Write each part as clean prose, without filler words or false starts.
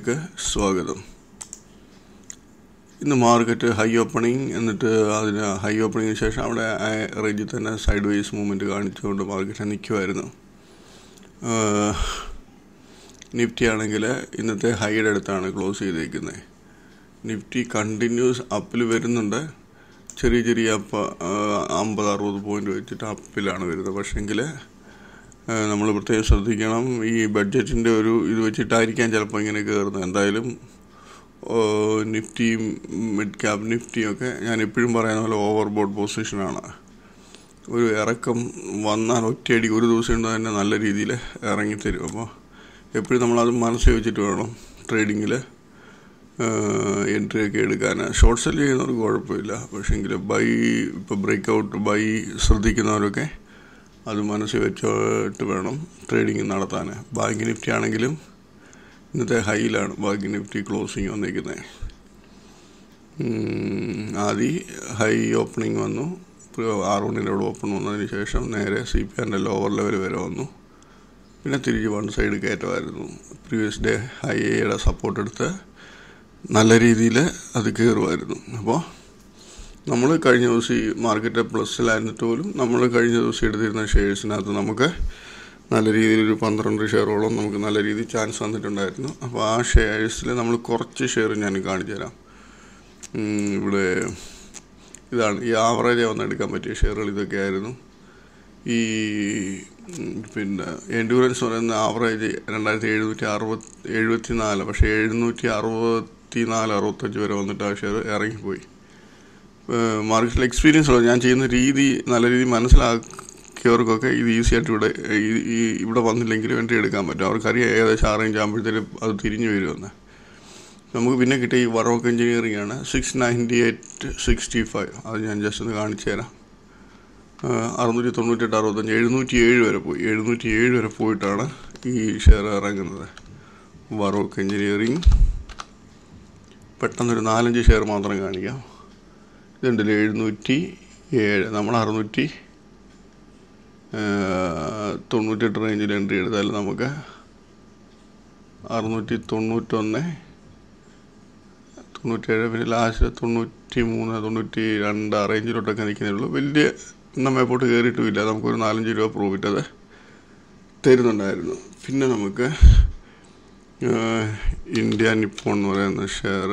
വീഡിയോയിലേക്ക് സ്വാഗതം. ഇന്ന് മാർക്കറ്റ് ഹൈ ഓപ്പണിംഗ്, എന്നിട്ട് അതിന് ഹൈ ഓപ്പണിങ്ങിന് ശേഷം അവിടെ റേഞ്ചിൽ തന്നെ സൈഡ് വേസ് മൂവ്മെൻറ്റ് കാണിച്ചുകൊണ്ട് മാർക്കറ്റ് നിൽക്കുമായിരുന്നു. നിഫ്റ്റി ആണെങ്കിൽ ഇന്നത്തെ ഹൈയുടെ അടുത്താണ് ക്ലോസ് ചെയ്തേക്കുന്നത്. നിഫ്റ്റി കണ്ടിന്യൂസ് അപ്പിൽ വരുന്നുണ്ട്. ചെറിയ 50-60 പോയിൻ്റ് വെച്ചിട്ട് അപ്പിലാണ് വരുന്നത്. പക്ഷേങ്കിൽ നമ്മൾ പ്രത്യേകം ശ്രദ്ധിക്കണം. ഈ ബഡ്ജറ്റിൻ്റെ ഒരു ഇത് വെച്ചിട്ടായിരിക്കാം ചിലപ്പോൾ ഇങ്ങനെ കയറുന്നത്. എന്തായാലും നിഫ്റ്റിയും മിഡ് ക്യാപ് നിഫ്റ്റിയൊക്കെ ഞാൻ എപ്പോഴും പറയുന്ന പോലെ ഓവർ ബോട്ട് പൊസിഷനാണ്. ഒരു ഇറക്കം വന്നാൽ ഒറ്റയടി ഒരു ദിവസം കൊണ്ട് തന്നെ നല്ല രീതിയിൽ ഇറങ്ങിത്തരും. അപ്പോൾ എപ്പോഴും നമ്മളത് മനസ്സിൽ വെച്ചിട്ട് വേണം ട്രേഡിങ്ങിൽ എൻട്രി ഒക്കെ എടുക്കാൻ. ഷോർട്ട് സെൽ ചെയ്യുന്നവർക്ക് കുഴപ്പമില്ല. പക്ഷേങ്കിൽ ഇപ്പോൾ ബ്രേക്ക് ബൈ ശ്രദ്ധിക്കുന്നവരൊക്കെ അത് മനസ്സിൽ വെച്ചിട്ട് വേണം ട്രേഡിങ് നടത്താൻ. ബാങ്ക് നിഫ്റ്റി ആണെങ്കിലും ഇന്നത്തെ ഹൈയിലാണ് ബാങ്ക് നിഫ്റ്റി ക്ലോസിങ് വന്നിരിക്കുന്നത്. ആദ്യം ഹൈ ഓപ്പണിംഗ് വന്നു. R1 ഓപ്പൺ വന്നതിന് ശേഷം നേരെ CPR ലോവർ ലെവൽ വരെ വന്നു. പിന്നെ തിരിച്ച് വൺ സൈഡ് കയറ്റമായിരുന്നു. പ്രീവിയസ് ഡേ ഹൈയുടെ സപ്പോർട്ട് എടുത്ത് നല്ല രീതിയിൽ അത് കയറുമായിരുന്നു. അപ്പോൾ നമ്മൾ കഴിഞ്ഞ ദിവസം ഈ മാർക്കറ്റ് പ്ലസ്സിലായിരുന്നിട്ട് പോലും നമ്മൾ കഴിഞ്ഞ ദിവസം എടുത്തിരുന്ന ഷെയർസിനകത്ത് നമുക്ക് നല്ല രീതിയിലൊരു 12 ഷെയറോളം നമുക്ക് നല്ല രീതിയിൽ ചാൻസ് വന്നിട്ടുണ്ടായിരുന്നു. അപ്പോൾ ആ ഷെയർസിൽ നമ്മൾ കുറച്ച് ഷെയർ ഞാൻ കാണിച്ചു തരാം. ഇവിടെ ഇതാണ് ഈ ആവറേജ് വന്നെടുക്കാൻ പറ്റിയ ഷെയറുകൾ. ഇതൊക്കെയായിരുന്നു ഈ പിന്നെ എൻഡ്യൂറൻസ് പറയുന്ന ആവറേജ് 2774. പക്ഷേ 764-65 വരെ വന്നിട്ട് ആ ഷെയർ ഇറങ്ങിപ്പോയി. മാർക്കറ്റിൽ എക്സ്പീരിയൻസ് ഉള്ളത് ഞാൻ ചെയ്യുന്ന രീതി നല്ല രീതിയിൽ മനസ്സിലാക്കിയവർക്കൊക്കെ ഇത് ഈസി ആയിട്ട് ഇവിടെ വന്നില്ലെങ്കിലും എൻട്രി എടുക്കാൻ പറ്റും. അവർക്കറിയാം ഏകദേശം 6 ഇഞ്ച് ആകുമ്പോഴത്തേക്ക് അത് തിരിഞ്ഞു വരുമെന്ന്. നമുക്ക് പിന്നെ കിട്ടിയ ഈ വറോക്ക് എഞ്ചിനീയറിംഗ് ആണ് 698.65. അത് ഞാൻ ജസ്റ്റ് ഒന്ന് കാണിച്ചു തരാം. 698-65 707 വരെ പോയി. 707 വരെ പോയിട്ടാണ് ഈ ഷെയർ ഇറങ്ങുന്നത്. വറോക്ക് എഞ്ചിനീയറിംഗ് പെട്ടെന്നൊരു 4-5 ഷെയർ മാത്രം കാണിക്കാം. ഇതുണ്ടല്ലോ 707. നമ്മൾ 698 റേഞ്ചിൽ എൻട്രി എടുത്താൽ നമുക്ക് 691, 97, പിന്നെ ലാസ്റ്റ് 93, 92 ആ റേഞ്ചിലോട്ടൊക്കെ നിൽക്കുന്നേ ഉള്ളൂ. വലിയ നമ്മെപ്പോട്ട് കയറിയിട്ടുമില്ല. നമുക്കൊരു 4-5 രൂപ പ്രോഫിറ്റ് അത് തരുന്നുണ്ടായിരുന്നു. പിന്നെ നമുക്ക് ഇന്ത്യ നിപ്പോൺ എന്ന് പറയുന്ന ഷെയർ,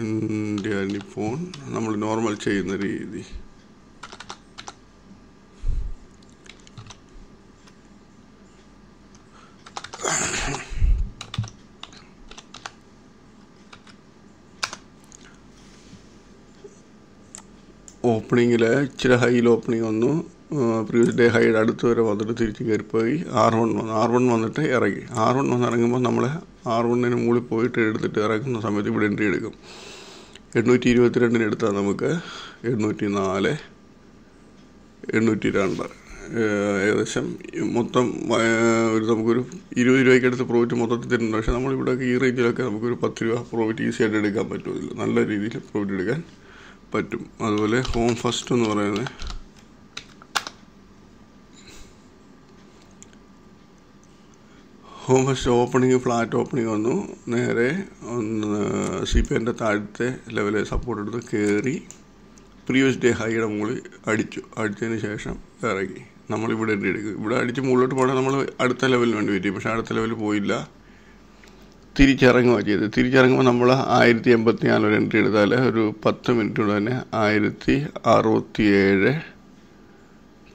ഇന്ത്യ നിപ്പോൺ നമ്മൾ നോർമൽ ചെയ്യുന്ന രീതി. ഓപ്പണിങ്ങിൽ ഇച്ചിരി ഹൈയിൽ ഓപ്പണിങ് വന്നു. പ്രീവിയസ് ഡേ ഹൈയുടെ അടുത്ത് വരെ വന്നിട്ട് തിരിച്ച് കയറിപ്പോയി. R1 വന്നിട്ട് ഇറങ്ങി. R1 വന്ന് ഇറങ്ങുമ്പോൾ നമ്മൾ R1 മുകളിൽ പോയിട്ട് എടുത്തിട്ട് ഇറങ്ങുന്ന സമയത്ത് ഇവിടെ എൻട്രി എടുക്കും. 822 എടുത്താൽ നമുക്ക് 804, 802 ഏകദേശം മൊത്തം നമുക്കൊരു 20 രൂപയ്ക്ക് അടുത്ത് പ്രോഫിറ്റ് മൊത്തത്തിൽ തരുന്നുണ്ട്. പക്ഷേ നമ്മളിവിടെയൊക്കെ ഈ റേഞ്ചിലൊക്കെ നമുക്കൊരു 10 രൂപ പ്രോഫിറ്റ് ഈസി ആയിട്ട് എടുക്കാൻ പറ്റുമല്ലോ. നല്ല രീതിയിൽ പ്രോഫിറ്റ് എടുക്കാൻ പറ്റും. അതുപോലെ ഹോം ഫസ്റ്റ് എന്ന് പറയുന്നത് home first opening flat opening വന്നു. നേരെ CPR താഴത്തെ ലെവലിൽ സപ്പോർട്ട് എടുത്ത് കയറി പ്രീവിയസ് ഡേ ഹൈയുടെ മുകളിൽ അടിച്ചതിന് ശേഷം ഇറങ്ങി. നമ്മളിവിടെ എൻട്രി എടുക്കും. ഇവിടെ അടിച്ച് മുകളിലോട്ട് പോകണമെങ്കിൽ നമ്മൾ അടുത്ത ലെവലിന് വേണ്ടി വെയിറ്റ് ചെയ്യും. പക്ഷേ അടുത്ത ലെവലിൽ പോയില്ല, തിരിച്ചിറങ്ങുക ചെയ്ത്. തിരിച്ചിറങ്ങുമ്പോൾ നമ്മൾ 1084 ഒരു എൻട്രി എടുത്താൽ ഒരു 10 മിനിറ്റ് കൊണ്ട് തന്നെ 1067,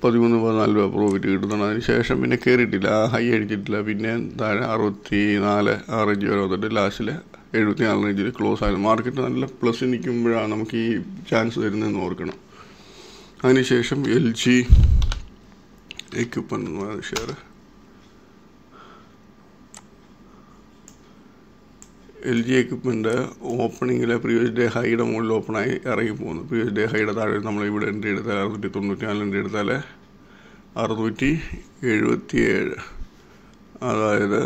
13-14 രൂപ പ്രോഫിറ്റ് കിട്ടുന്നുണ്ട്. അതിന് ശേഷം പിന്നെ കയറിയിട്ടില്ല, ആ ഹൈ അടിച്ചിട്ടില്ല. പിന്നെ താഴെ 64 ആ റേഞ്ച് വരെ വന്നിട്ട് ലാസ്റ്റിൽ 74 റേഞ്ചിൽ ക്ലോസ് ആയിരുന്നു. മാർക്കറ്റ് നല്ല പ്ലസ് നിൽക്കുമ്പോഴാണ് നമുക്ക് ഈ ചാൻസ് വരുന്നതെന്ന് ഓർക്കണം. അതിനുശേഷം LG എക്യുപ്മെൻ്റ് എന്ന് പറയുന്ന ഷെയർ, LG എക്യുപ്മെൻ്റ് ഓപ്പണിങ്ങിൽ പ്രീവിയസ് ഡേ ഹൈയുടെ മുകളിൽ ഓപ്പണായി ഇറങ്ങി പോകുന്നു. പ്രീവിയസ് ഡേ ഹൈയുടെ താഴെ നമ്മൾ ഇവിടെ എൻട്രി എടുത്താൽ 694 എൻട്രി എടുത്താൽ 677, അതായത്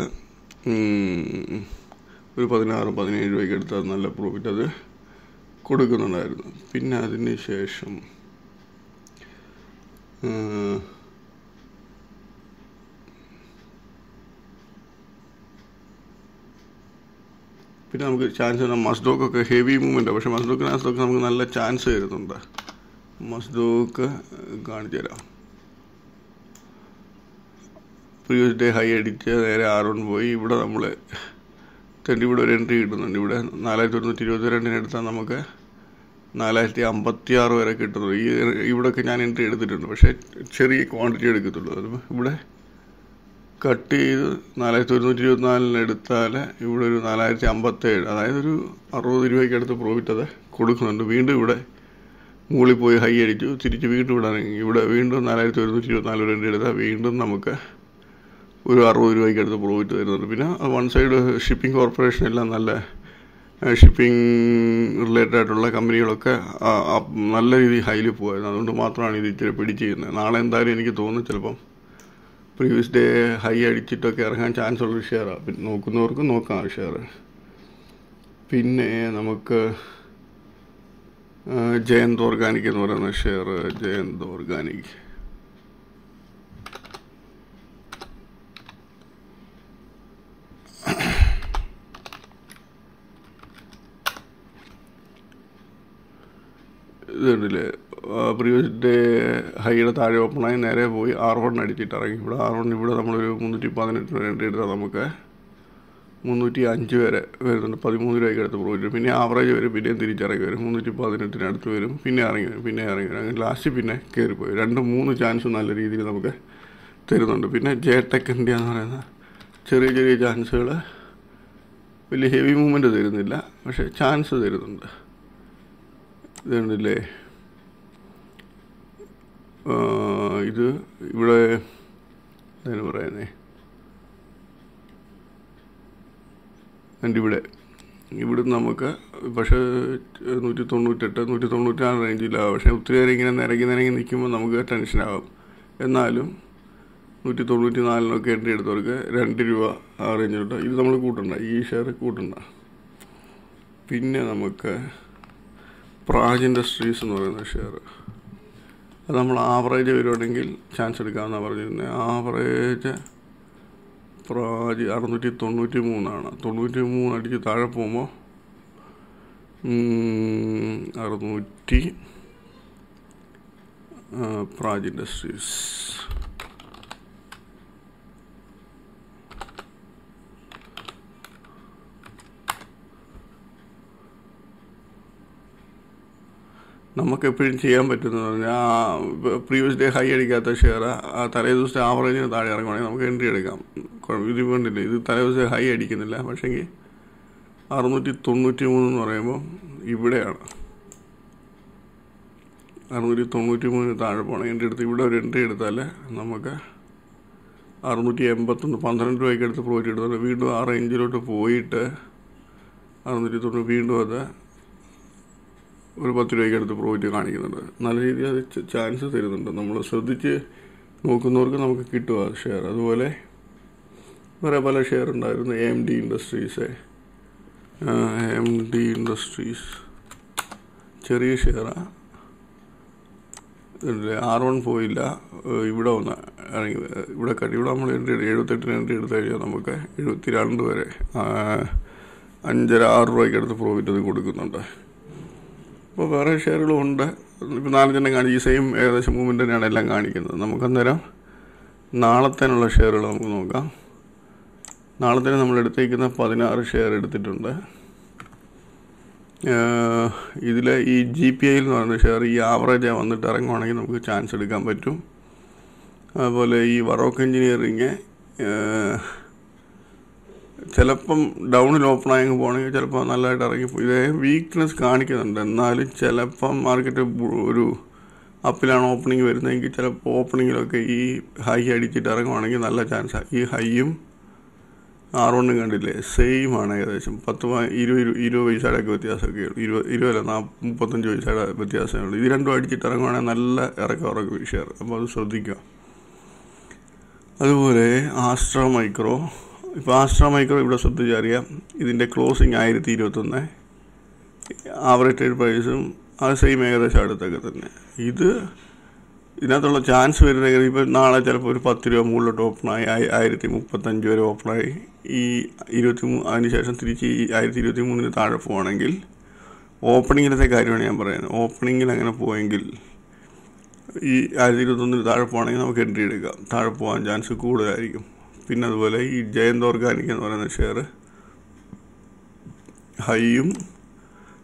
ഒരു 16-17 രൂപയ്ക്ക് എടുത്താൽ നല്ല പ്രോഫിറ്റ് അത് കൊടുക്കുന്നുണ്ടായിരുന്നു. പിന്നെ അതിന് ശേഷം പിന്നെ നമുക്ക് ചാൻസ് മസ്ഡോക്കൊക്കെ ഹെവി മൂവ്മെൻറ്റാണ്, പക്ഷേ മസ്ഡോക്കിനകത്തൊക്കെ നമുക്ക് നല്ല ചാൻസ് വരുന്നുണ്ട്. മസ്ഡോക്ക് കാണിച്ചു തരാം. പ്രീവിയസ് ഡേ ഹൈ അടിച്ച് നേരെ R1 പോയി. ഇവിടെ നമ്മൾ ഇവിടെ ഒരു എൻട്രി കിട്ടുന്നുണ്ട്. ഇവിടെ 4122 എടുത്താൽ നമുക്ക് 4056 വരെ കിട്ടുന്നു. ഇവിടെയൊക്കെ ഞാൻ എൻട്രി എടുത്തിട്ടുണ്ട്, പക്ഷേ ചെറിയ ക്വാണ്ടിറ്റി എടുക്കത്തുള്ളൂ. അത് ഇവിടെ കട്ട് ചെയ്ത് 4124 എടുത്താൽ ഇവിടെ ഒരു 4057, അതായത് ഒരു 60 രൂപയ്ക്ക് അടുത്ത് പ്രോഫിറ്റ് അത് കൊടുക്കുന്നുണ്ട്. വീണ്ടും ഇവിടെ മുകളിൽ പോയി ഹൈ അടിച്ചു, തിരിച്ച് വീണ്ടും ഇവിടെ ഇറങ്ങി. ഇവിടെ വീണ്ടും 4124 എൻട്രി എടുത്താൽ വീണ്ടും നമുക്ക് ഒരു 60 രൂപയ്ക്ക് അടുത്ത് പ്രോഫിറ്റ് വരുന്നുണ്ട്. പിന്നെ വൺ സൈഡ് ഷിപ്പിംഗ് കോർപ്പറേഷൻ എല്ലാം നല്ല ഷിപ്പിംഗ് റിലേറ്റഡ് ആയിട്ടുള്ള കമ്പനികളൊക്കെ നല്ല രീതിയിൽ ഹൈയിൽ പോകുമായിരുന്നു. അതുകൊണ്ട് മാത്രമാണ് ഇത് ഇച്ചിരി പിടിച്ച് ചെയ്യുന്നത്. നാളെ എന്തായാലും എനിക്ക് തോന്നുന്നു ചിലപ്പം പ്രീവിയസ് ഡേ ഹൈ അടിച്ചിട്ടൊക്കെ ഇറങ്ങാൻ ചാൻസ് ഉള്ളൊരു ഷെയറാണ്. പിന്നെ നോക്കുന്നവർക്ക് നോക്കാം ആ ഷെയർ. പിന്നെ നമുക്ക് ജയന്ത് ഓർഗാനിക് എന്ന് പറയുന്ന ഷെയർ, ജയന്ത് ഓർഗാനിക് ഇതുണ്ടല്ലേ, പ്രീവിയസ് ഡേ ഹൈയുടെ താഴെ ഓപ്പണായി നേരെ പോയി R1 അടിച്ചിട്ട് ഇറങ്ങി. ഇവിടെ R1 ഇവിടെ നമ്മളൊരു 318 എൻട്രി എടുത്താൽ നമുക്ക് 305 വരെ വരുന്നുണ്ട്. 13 രൂപയ്ക്ക് അടുത്ത് പ്രോഫിറ്റ്. പിന്നെ ആവറേജ് വരും, പിന്നെയും തിരിച്ചിറങ്ങി വരും. 318 അടുത്ത് വരും, പിന്നെ ഇറങ്ങി വരും, പിന്നെ ഇറങ്ങി വരും. അങ്ങനെ ലാസ്റ്റ് പിന്നെ കയറിപ്പോയി. 2-3 ചാൻസ് നല്ല രീതിയിൽ നമുക്ക് തരുന്നുണ്ട്. പിന്നെ ജെടെക് ഇന്ത്യ എന്ന് പറയുന്ന ചെറിയ ചെറിയ ചാൻസുകൾ വലിയ ഹെവി മൂവ്മെൻറ്റ് തരുന്നില്ല, പക്ഷേ ചാൻസ് തരുന്നുണ്ട്. ഇതുണ്ടല്ലേ, ഇത് ഇവിടെ എന്താണ് പറയുന്നത്, എൻ്റെ ഇവിടുന്ന് നമുക്ക് പക്ഷേ 198, 194 റേഞ്ചിലാവും. പക്ഷേ ഒത്തിരി നേരം ഇങ്ങനെ നിരങ്ങി നിൽക്കുമ്പോൾ നമുക്ക് ടെൻഷനാകും. എന്നാലും 194 എൻട്രി എടുത്തവർക്ക് 2 രൂപ ആ റേഞ്ചിലോട്ട് ഇത് നമ്മൾ കൂട്ടണ്ട, ഈ ഷെയർ കൂട്ടണ്ട. പിന്നെ നമുക്ക് പ്രാജ് ഇൻഡസ്ട്രീസ് എന്ന് പറയുന്ന ഷെയർ, അത് നമ്മൾ ആവറേജ് വരുവാണെങ്കിൽ ചാൻസ് എടുക്കാമെന്നാണ് പറഞ്ഞിരുന്നത്. ആവറേജ് പ്രാജ് 693 93 അടിച്ച് താഴെ പോകുമ്പോൾ 600 പ്രാജ് ഇൻഡസ്ട്രീസ്. നമുക്കെപ്പോഴും ചെയ്യാൻ പറ്റുന്നത് പറഞ്ഞാൽ പ്രീവിയസ് ഡേ ഹൈ അടിക്കാത്ത ഷെയർ തലേ ദിവസത്തെ ആവറേജിന് താഴെ ഇറങ്ങുവാണെങ്കിൽ നമുക്ക് എൻട്രി എടുക്കാം. ഇത് വേണ്ടില്ല, ഇത് തലേ ദിവസത്തെ ഹൈ അടിക്കുന്നില്ല. പക്ഷേങ്കിൽ 693 എന്ന് പറയുമ്പോൾ ഇവിടെയാണ് 693 താഴെ പോകണം. എൻട്രി എടുത്ത് ഇവിടെ ഒരു എൻട്രി എടുത്താൽ നമുക്ക് 681 12 രൂപയ്ക്ക് അടുത്ത് പ്രോഫിറ്റ് എടുത്താൽ വീണ്ടും ആ റേഞ്ചിലോട്ട് പോയിട്ട് 690 വീണ്ടും അത് ഒരു 10 രൂപയ്ക്ക് അടുത്ത് പ്രോഫിറ്റ് കാണിക്കുന്നുണ്ട്. നല്ല രീതിയിൽ അത് ചാൻസ് തരുന്നുണ്ട്. നമ്മൾ ശ്രദ്ധിച്ച് നോക്കുന്നവർക്ക് നമുക്ക് കിട്ടുക ഷെയർ. അതുപോലെ വേറെ പല ഷെയർ ഉണ്ടായിരുന്നു. AMD ഇൻഡസ്ട്രീസ്, AMD ഇൻഡസ്ട്രീസ് ചെറിയ ഷെയറാണ്. R1 പോയില്ല, ഇവിടെ വന്ന് ഇറങ്ങി ഇവിടെ കട്ടി. ഇവിടെ നമ്മൾ എൻട്രി 78 എൻട്രി എടുത്തു കഴിഞ്ഞാൽ നമുക്ക് 72 വരെ 5.5-6 രൂപയ്ക്ക് അടുത്ത് പ്രോഫിറ്റ് അത് കൊടുക്കുന്നുണ്ട്. അപ്പോൾ വേറെ ഷെയറുകളും ഉണ്ട്. ഇപ്പോൾ 4 കാണിച്ച് ഈ സെയിം ഏകദേശം മൂവ്മെൻറ്റ് തന്നെയാണ് എല്ലാം കാണിക്കുന്നത്. നമുക്കന്നേരം നാളത്തേനുള്ള ഷെയറുകൾ നമുക്ക് നോക്കാം. നാളത്തേന് നമ്മൾ എടുത്തേക്കുന്ന 16 ഷെയർ എടുത്തിട്ടുണ്ട്. ഇതിൽ ഈ GPI എന്ന് പറയുന്ന ഷെയർ ഈ ആവറേജായി വന്നിട്ട് ഇറങ്ങുവാണെങ്കിൽ നമുക്ക് ചാൻസ് എടുക്കാൻ പറ്റും. അതുപോലെ ഈ വറോക്ക് എഞ്ചിനീയറിങ് ചിലപ്പം ഡൗണിൽ ഓപ്പണായി പോകണമെങ്കിൽ ചിലപ്പോൾ നല്ലതായിട്ട് ഇറങ്ങിപ്പോയി. ഇതേ വീക്ക്നെസ് കാണിക്കുന്നുണ്ട്. എന്നാലും ചിലപ്പം മാർക്കറ്റ് ഒരു അപ്പിലാണ് ഓപ്പണിങ് വരുന്നതെങ്കിൽ ചിലപ്പോൾ ഓപ്പണിങ്ങിലൊക്കെ ഈ ഹൈ അടിച്ചിട്ട് ഇറങ്ങുവാണെങ്കിൽ നല്ല ചാൻസാണ്. ഈ ഹൈയും R1 കണ്ടില്ലേ, സെയിം ആണ്. ഏകദേശം 20 പൈസയുടെയൊക്കെ വ്യത്യാസമൊക്കെ ഉള്ളൂ. 35 പൈസയുടെ വ്യത്യാസമേ ഉള്ളൂ. ഇത് രണ്ടും അടിച്ചിട്ട് ഇറങ്ങുവാണെങ്കിൽ നല്ല ഇറക്കും ഷെയർ. അപ്പോൾ അത് ശ്രദ്ധിക്കുക. അതുപോലെ ആസ്ട്ര മൈക്രോ, ഇപ്പോൾ ആസ്ട്ര മൈക്രോ ഇവിടെ ശ്രദ്ധിച്ചറിയാം. ഇതിൻ്റെ ക്ലോസിങ് 1021, ആവറേജ് ട്രേഡ് പ്രൈസും അത് സെയിം ഏകദേശം അടുത്തൊക്കെ തന്നെ. ഇത് ഇതിനകത്തുള്ള ചാൻസ് വരുന്നത് ഇപ്പോൾ നാളെ ചിലപ്പോൾ ഒരു 10 രൂപ മുകളിലോട്ട് ഓപ്പണായി 1035 വരെ ഓപ്പണായി ഈ 23 അതിനുശേഷം തിരിച്ച് ഈ 1023 താഴെ പോവുകയാണെങ്കിൽ ഓപ്പണിങ്ങിലത്തെ കാര്യമാണ് ഞാൻ പറയുന്നത്. ഓപ്പണിങ്ങിൽ അങ്ങനെ പോയെങ്കിൽ ഈ 1021 താഴെ പോവുകയാണെങ്കിൽ നമുക്ക് എൻട്രി എടുക്കാം, താഴെ പോകാൻ ചാൻസ് കൂടുതലായിരിക്കും. പിന്നെ അതുപോലെ ഈ ജയന്ത് ഓർഗാനിക് എന്ന് പറയുന്ന ഷെയർ ഹൈയും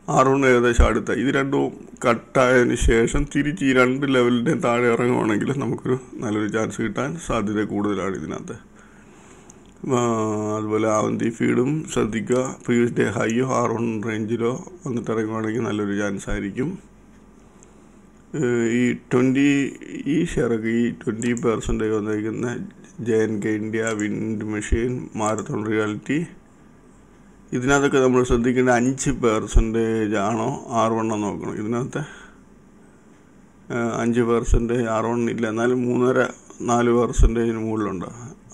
R1 ഏകദേശം അടുത്ത ഇത് രണ്ടും കട്ടായതിന് ശേഷം തിരിച്ച് ഈ 2 ലെവലിൻ്റെ താഴെ ഇറങ്ങുവാണെങ്കിൽ നമുക്കൊരു നല്ലൊരു ചാൻസ് കിട്ടാൻ സാധ്യത കൂടുതലാണ് ഇതിനകത്ത്. അതുപോലെ അവന്തി ഫീഡും ശ്രദ്ധിക്കുക, പ്രീവിയസ് ഡേ ഹൈയോ R1 റേഞ്ചിലോ വന്നിട്ട് ഇറങ്ങുവാണെങ്കിൽ നല്ലൊരു ചാൻസ് ആയിരിക്കും. ഈ ഷെയറൊക്കെ ഈ 20% വന്നിരിക്കുന്ന JNK India, wind machine, marathon reality, ഇതിനകത്തൊക്കെ നമ്മൾ ശ്രദ്ധിക്കേണ്ട 5% ആണോ R1 നോക്കണം. ഇതിനകത്ത് 5% R1 ഇല്ല, എന്നാലും 3.5-4% മുകളിലുണ്ട്.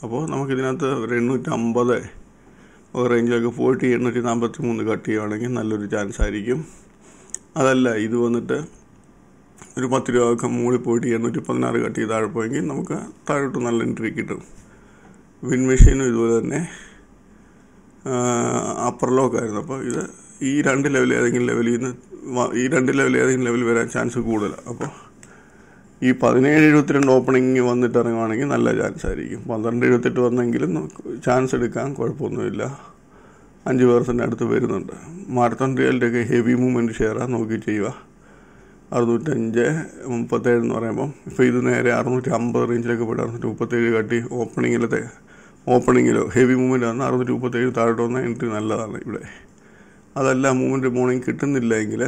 അപ്പോൾ നമുക്കിതിനകത്ത് ഒരു 850 റേഞ്ചിലൊക്കെ പോയിട്ട് 843 കട്ട് ചെയ്യുകയാണെങ്കിൽ നല്ലൊരു ചാൻസ് ആയിരിക്കും. അതല്ല ഇത് വന്നിട്ട് ഒരു 10 രൂപയൊക്കെ മുകളിൽ പോയിട്ട് 816 കട്ട് ചെയ്ത് താഴെ പോയെങ്കിൽ നമുക്ക് താഴോട്ട് നല്ല എൻട്രി കിട്ടും. വിൻഡ് മെഷീനും ഇതുപോലെ തന്നെ അപ്പർ ലോക്കായിരുന്നു. അപ്പോൾ ഇത് ഈ 2 ലെവൽ ഏതെങ്കിലും ലെവലിൽ വരാൻ ചാൻസ് കൂടുതലാണ്. അപ്പോൾ ഈ 1772 ഓപ്പണിങ് വന്നിട്ട് ഇറങ്ങുവാണെങ്കിൽ നല്ല ചാൻസ് ആയിരിക്കും. 1278 വന്നെങ്കിലും ചാൻസ് എടുക്കാൻ കുഴപ്പമൊന്നുമില്ല. 5% അടുത്ത് വരുന്നുണ്ട്. മാരത്തോൺ റിയാലിറ്റിയൊക്കെ ഹെവി മൂവ്മെൻറ്റ് ഷെയറാണ്, നോക്കി ചെയ്യുക. 605-37 എന്ന് പറയുമ്പം ഇപ്പോൾ ഇത് നേരെ 650 റേഞ്ചിലൊക്കെ പോയിട്ട് 637 കട്ടി ഓപ്പണിങ്ങിലോ ഹെവി മൂവ്മെൻറ്റ് ആണ്. 637 താഴോട്ട് വന്ന എൻട്രി നല്ലതാണ് ഇവിടെ. അതല്ല മൂവ്മെൻറ്റ് മോർണിംഗ് കിട്ടുന്നില്ല എങ്കിൽ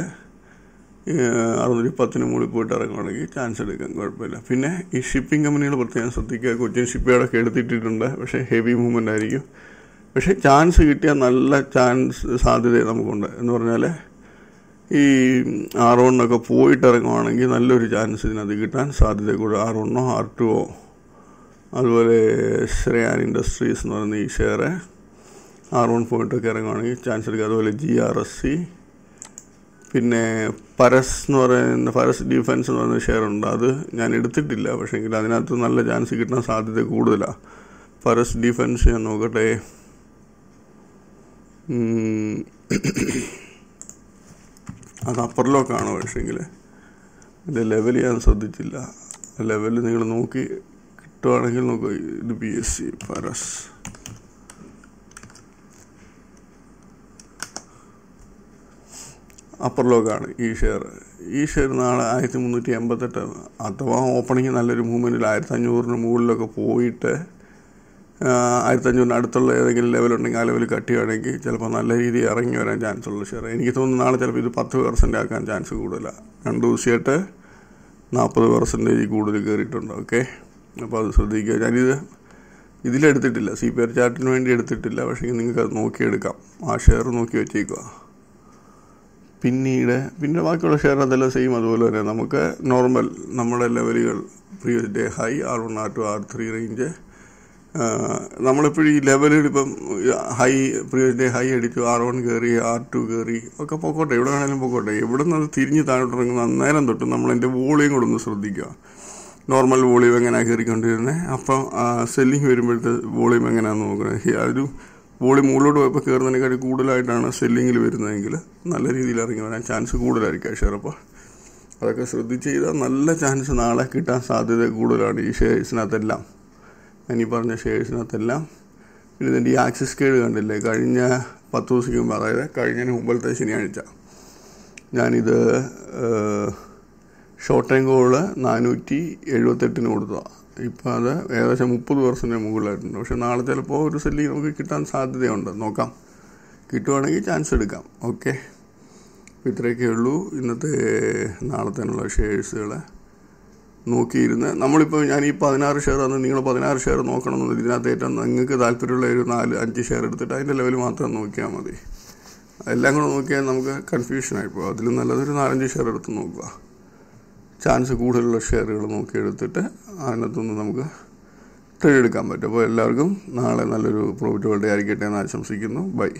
610 മുകളിൽ പോയിട്ട് ഇറങ്ങുവാണെങ്കിൽ ചാൻസ് എടുക്കാൻ കുഴപ്പമില്ല. പിന്നെ ഈ ഷിപ്പിംഗ് കമ്പനികൾ പ്രത്യേകം ശ്രദ്ധിക്കുക. കൊച്ചിൻ ഷിപ്പ്യാർഡൊക്കെ എടുത്തിട്ടിട്ടുണ്ട്, പക്ഷേ ഹെവി മൂവ്മെൻ്റ് ആയിരിക്കും. പക്ഷേ ചാൻസ് കിട്ടിയാൽ നല്ല സാധ്യത നമുക്കുണ്ട്. എന്ന് പറഞ്ഞാൽ ഈ R1 പോയിട്ട് ഇറങ്ങുവാണെങ്കിൽ നല്ലൊരു ചാൻസ് ഇതിനകത്ത് കിട്ടാൻ സാധ്യത കൂടുതൽ. R1 R2 അതുപോലെ ശ്രേയാൻ ഇൻഡസ്ട്രീസ് എന്ന് പറയുന്ന ഈ ഷെയർ R1 പോയിട്ടൊക്കെ ഇറങ്ങുവാണെങ്കിൽ ചാൻസ് എടുക്കുക. അതുപോലെ GRSC, പിന്നെ ഫരസ് ഡിഫൻസ് എന്ന് പറയുന്ന ഷെയർ ഉണ്ട്. അത് ഞാൻ എടുത്തിട്ടില്ല, പക്ഷേ എങ്കിൽ അതിനകത്ത് നല്ല ചാൻസ് കിട്ടാൻ സാധ്യത കൂടുതലാണ്. ഫരസ് ഡിഫൻസ് ഞാൻ നോക്കട്ടെ, അത് അപ്പർ ലോക്കാണ്. പക്ഷേങ്കിൽ ഇതിൻ്റെ ലെവൽ ഞാൻ ശ്രദ്ധിച്ചില്ല. ലെവൽ നിങ്ങൾ നോക്കി കിട്ടുവാണെങ്കിൽ നോക്കുക. ഇത് BSC ഫരസ് അപ്പർ ലോക്കാണ് ഈ ഷെയർ നാളെ 1388 അഥവാ ഓപ്പണിങ് നല്ലൊരു മൂവ്മെൻറ്റിൽ 1500 മുകളിലൊക്കെ പോയിട്ട് 1500 അടുത്തുള്ള ഏതെങ്കിലും ലെവലുണ്ടെങ്കിൽ ആ ലെവൽ കട്ട് ചെയ്യുകയാണെങ്കിൽ ചിലപ്പോൾ നല്ല രീതിയിൽ ഇറങ്ങി വരാൻ ചാൻസ് ഉള്ള ഷെയർ. എനിക്ക് തോന്നുന്നു നാളെ ചിലപ്പോൾ ഇത് 10% ആക്കാൻ ചാൻസ് കൂടുതലാണ്. 2 ദിവസമായിട്ട് 40% കൂടുതൽ കയറിയിട്ടുണ്ട്. ഓക്കെ, അപ്പോൾ അത് ശ്രദ്ധിക്കുക. ഞാനിത് ഇതിലെടുത്തിട്ടില്ല, CPR ചാർട്ടിന് വേണ്ടി എടുത്തിട്ടില്ല, പക്ഷേ നിങ്ങൾക്ക് അത് നോക്കിയെടുക്കാം. ആ ഷെയർ നോക്കി വെച്ചേക്കുക. പിന്നെ ബാക്കിയുള്ള ഷെയർ അതെല്ലാം സെയിം അതുപോലെ തന്നെ നമുക്ക് നോർമൽ നമ്മുടെ ലെവലുകൾ previous day high R1 R2 R3 range നമ്മളിപ്പോഴും ഈ ലെവലുകൾ ഇപ്പം പ്രീവിയസ് ഡേ ഹൈ അടിച്ചു, R1 കയറി, R2 കയറി ഒക്കെ പൊക്കോട്ടെ, എവിടെ വേണമെങ്കിലും പൊക്കോട്ടെ. എവിടെ നിന്ന് അത് തിരിഞ്ഞ് താഴോട്ടിറങ്ങുന്ന അന്നേരം തൊട്ട് നമ്മളതിൻ്റെ വോളിയം കൂടെ ഒന്ന് ശ്രദ്ധിക്കുക. നോർമൽ വോളിയം എങ്ങനെയാണ് കയറിക്കൊണ്ടിരുന്നത്, അപ്പം സെല്ലിങ് വരുമ്പോഴത്തെ വോളിയം എങ്ങനെയാണെന്ന് നോക്കുന്നത്. അതൊരു വോളിയം മുകളിലോട്ട് പോയപ്പോൾ കയറുന്നതിനെക്കാട്ടി കൂടുതലായിട്ടാണ് സെല്ലിങ്ങിൽ വരുന്നതെങ്കിൽ നല്ല രീതിയിൽ ഇറങ്ങി വരാൻ ചാൻസ് കൂടുതലായിരിക്കും ഷെയർ. അപ്പോൾ അതൊക്കെ ശ്രദ്ധിച്ച് ചെയ്താൽ നല്ല ചാൻസ് നാളെ കിട്ടാൻ സാധ്യത കൂടുതലാണ് ഈ ഷെയർസിനകത്തെല്ലാം, ഞാനീ പറഞ്ഞ ഷെയർസിനകത്തെല്ലാം. പിന്നെ ഇതിൻ്റെ ഈ ആക്സിസ് കേഡ് കണ്ടില്ലേ, കഴിഞ്ഞ 10 ദിവസത്തേക്ക് മുമ്പ്, അതായത് കഴിഞ്ഞതിന് മുമ്പത്തെ ശനിയാഴ്ച ഞാനിത് ഷോർട്ട് ടൈം കോള് 478 കൊടുത്തതാണ്. ഇപ്പോൾ അത് ഏകദേശം 30% മുകളിലായിട്ടുണ്ട്. പക്ഷേ നാളെ ചിലപ്പോൾ ഒരു സെല്ലിങ് നമുക്ക് കിട്ടാൻ സാധ്യതയുണ്ട്. നോക്കാം, കിട്ടുവാണെങ്കിൽ ചാൻസ് എടുക്കാം. ഓക്കെ, ഇത്രയൊക്കെ ഉള്ളൂ ഇന്നത്തെ നാളത്തേനുള്ള ഷെയർസുകൾ. നോക്കിയിരുന്ന് നമ്മളിപ്പോൾ ഞാൻ ഈ 16 ഷെയർ ആണ്, നിങ്ങൾ 16 ഷെയർ നോക്കണമെന്നില്ല. ഇതിനകത്ത് ഏറ്റവും നിങ്ങൾക്ക് താല്പര്യമുള്ള ഒരു 4-5 ഷെയർ എടുത്തിട്ട് അതിൻ്റെ ലെവൽ മാത്രം നോക്കിയാൽ മതി. എല്ലാം കൂടെ നോക്കിയാൽ നമുക്ക് കൺഫ്യൂഷനായിപ്പോൾ. അതിലും നല്ലതൊരു 4-5 ഷെയർ എടുത്ത് നോക്കുക. ചാൻസ് കൂടുതലുള്ള ഷെയറുകൾ നോക്കിയെടുത്തിട്ട് അതിനകത്തുനിന്ന് നമുക്ക് ട്രേഡ് എടുക്കാൻ പറ്റും. അപ്പോൾ എല്ലാവർക്കും നാളെ നല്ലൊരു പ്രോഫിറ്റബിൾ ഡേ ആയിരിക്കട്ടെ എന്ന് ആശംസിക്കുന്നു. ബൈ.